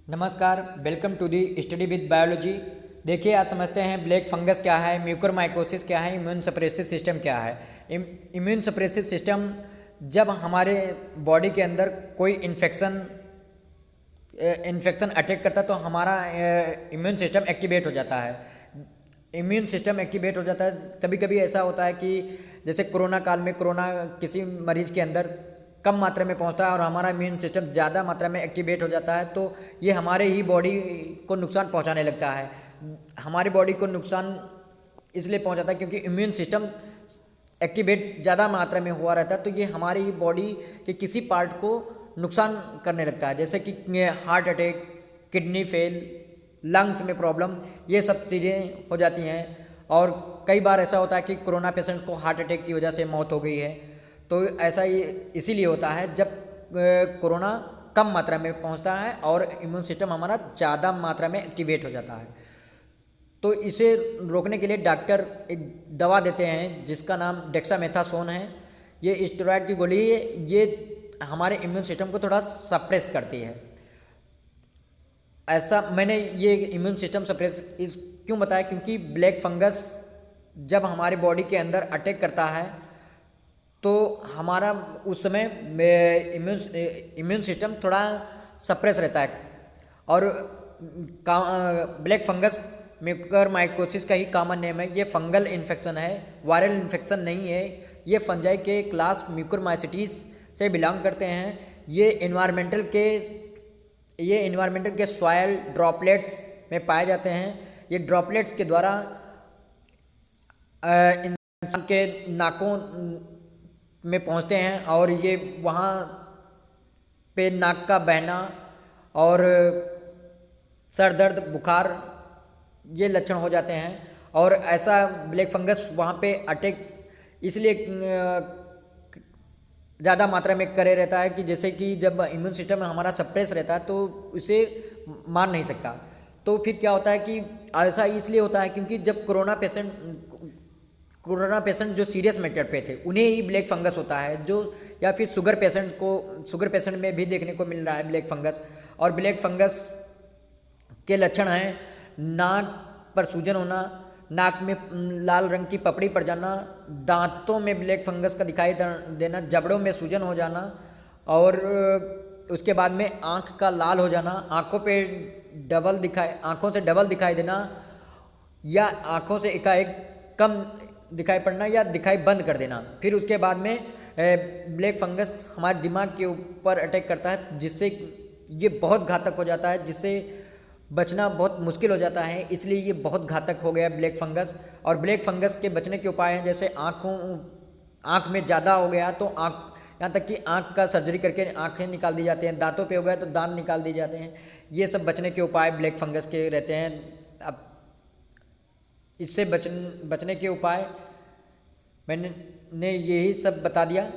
नमस्कार, welcome to the study with biology. देखिए, आज समझते हैं ब्लैक फंगस क्या है, म्यूकोरमाइकोसिस क्या है, इम्यून सप्रेसिव सिस्टम क्या है। इम्यून सप्रेसिव सिस्टम जब हमारे बॉडी के अंदर कोई इन्फेक्शन अटैक करता है तो हमारा इम्यून सिस्टम एक्टिवेट हो जाता है। इम्यून सिस्टम एक्टिवेट हो जाता है। कभी कभी ऐसा होता है कि जैसे कोरोना काल में कोरोना किसी मरीज के अंदर कम मात्रा में पहुंचता है और हमारा इम्यून सिस्टम ज़्यादा मात्रा में एक्टिवेट हो जाता है, तो ये हमारे ही बॉडी को नुकसान पहुंचाने लगता है। हमारी बॉडी को नुकसान इसलिए पहुंचाता है क्योंकि इम्यून सिस्टम एक्टिवेट ज़्यादा मात्रा में हुआ रहता है, तो ये हमारी ही बॉडी के किसी पार्ट को नुकसान करने लगता है, जैसे कि heart attack, kidney fail, lungs में प्रॉब्लम, ये सब चीज़ें हो जाती हैं। और कई बार ऐसा होता है कि कोरोना पेशेंट को हार्ट अटैक की वजह से मौत हो गई है। तो ऐसा ही इसीलिए होता है जब कोरोना कम मात्रा में पहुंचता है और इम्यून सिस्टम हमारा ज़्यादा मात्रा में एक्टिवेट हो जाता है। तो इसे रोकने के लिए डॉक्टर एक दवा देते हैं जिसका नाम डेक्सामेथासोन है। ये स्टेरॉयड की गोली है, ये हमारे इम्यून सिस्टम को थोड़ा सप्रेस करती है। ऐसा मैंने ये इम्यून सिस्टम सप्रेस इस क्यों बताया, क्योंकि ब्लैक फंगस जब हमारी बॉडी के अंदर अटैक करता है तो हमारा उस समय इम्यून सिस्टम थोड़ा सप्रेस रहता है। और ब्लैक फंगस म्यूकोरमाइकोसिस का ही कॉमन नेम है। ये फंगल इन्फेक्शन है, वायरल इन्फेक्शन नहीं है। ये फंजाई के क्लास म्यूकोरमाइसिटीज से बिलोंग करते हैं। ये इन्वायरमेंटल के सॉयल ड्रॉपलेट्स में पाए जाते हैं। ये ड्रॉपलेट्स के द्वारा इंसान के नाकों में पहुंचते हैं और ये वहाँ पे नाक का बहना और सर दर्द, बुखार, ये लक्षण हो जाते हैं। और ऐसा ब्लैक फंगस वहाँ पे अटैक इसलिए ज़्यादा मात्रा में करे रहता है कि जैसे कि जब इम्यून सिस्टम हमारा सप्रेस रहता है तो उसे मार नहीं सकता। तो फिर क्या होता है कि ऐसा इसलिए होता है क्योंकि जब कोरोना पेशेंट जो सीरियस मैटर पे थे उन्हें ही ब्लैक फंगस होता है, जो या फिर शुगर पेशेंट में भी देखने को मिल रहा है ब्लैक फंगस। और ब्लैक फंगस के लक्षण हैं नाक पर सूजन होना, नाक में लाल रंग की पपड़ी पड़ जाना, दांतों में ब्लैक फंगस का दिखाई देना, जबड़ों में सूजन हो जाना, और उसके बाद में आँख का लाल हो जाना, आँखों से डबल दिखाई देना, या आँखों से एकाएक कम दिखाई पड़ना या दिखाई बंद कर देना। फिर उसके बाद में ब्लैक फंगस हमारे दिमाग के ऊपर अटैक करता है, जिससे ये बहुत घातक हो जाता है, जिससे बचना बहुत मुश्किल हो जाता है। इसलिए ये बहुत घातक हो गया ब्लैक फंगस। और ब्लैक फंगस के बचने के उपाय हैं, जैसे आँख में ज़्यादा हो गया तो यहाँ तक कि आँख का सर्जरी करके आँखें निकाल दी जाती हैं, दांतों पे हो गया तो दांत निकाल दिए जाते हैं। ये सब बचने के उपाय ब्लैक फंगस के रहते हैं। अब इससे बचने के उपाय मैंने यही सब बता दिया।